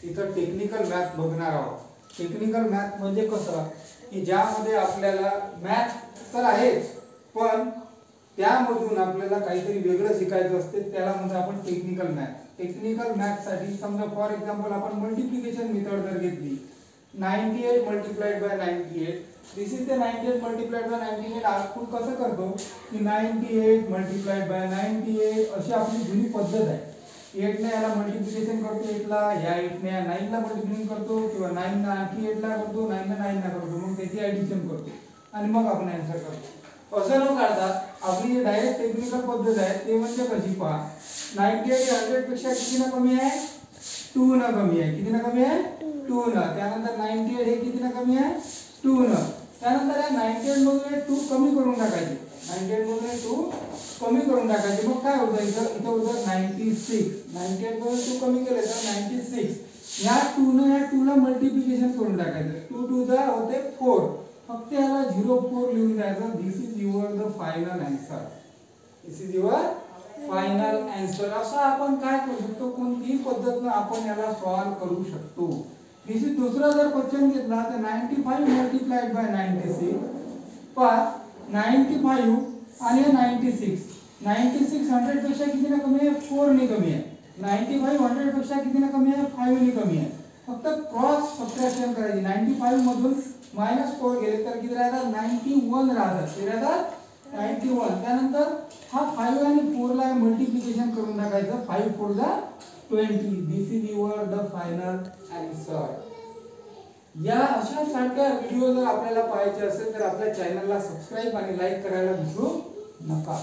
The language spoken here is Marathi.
इथं टेक्निकल मॅथ बघणार आहोत। टेक्निकल मॅथ म्हणजे कसं की ज्यामध्ये आपल्याला मॅथ तर आहेच पण त्यामधून आपल्याला काहीतरी वेगळं शिकायचं असते, त्याला म्हणजे आपण टेक्निकल मॅथ। टेक्निकल मॅथ साठी समजा फॉर एक्झाम्पल आपण मल्टिप्लिकेशन मेथड जर घेतली 98 multiplied by 98, this is the 98 multiplied by 98। आपण कसं करतो की 98 मल्टिप्लाइड बाय 98 अशी आपली जुनी पद्धत आहे। 8 ने याला मल्टिप्लिकेशन करतो 8 ला, या 8 ने 9 ला मल्टिप्लिकेशन करतो किंवा 9 ने आणखी 8 ला करतो, 9 ने 9 ला करतो, मग त्याची ऍडिशन करतो आणि मग आपण आन्सर करतो। असं न करता आपली जी डायरेक्ट टेक्निकल पद्धत आहे ते म्हणजे कशी पहा, 98 100 पेक्षा किती ना कमी आहे, 2 न कमी आहे। किती ना कमी आहे, 2 न। त्यानंतर 98 हे किती ना कमी आहे, 2 न। त्यानंतर या 98 मधून 2 कमी करून टाकायचे, 98 मधून 2 कमी करून टाकायचे, मग काय होतं इथं होतं 96। 98 मधून 2 कमी केले तर 96। या 2 ने या 2 ला मल्टिप्लिकेशन करून टाकायचं, 2 2 जा होते 4, फक्त याला 04 लिहून द्यायचं। This is your the final answer, this is your final answer. असं आपण काय करू शकतो, कोणतीही पद्धतीने आपण याला सॉल्व करू शकतो। दिस इज दुसरा जर क्वेश्चन घेतला तर 95 मल्टिप्लाइड बाय 96 पर 95 आणि 96, 96 100 पेक्षा किती ना कमी आहे, 4 ने कमी आहे। 95 100 पेक्षा किती ना कमी आहे, 5 ने कमी आहे। फक्त क्रॉस सबट्रॅक्शन करायची, 95 मधून -4 गेले तर किती राहतात, 91 राहतात। किती राहतात, 91। त्यानंतर हा 5 आणि 4 ला मल्टिप्लिकेशन करून टाकायचं, 5 4 जा 20। This is your the final answer. या अशा सारख्या व्हिडिओ जर आपल्याला पाहायचे असेल तर आपल्या चॅनलला सबस्क्राइब आणि लाईक करायला विसरू नका।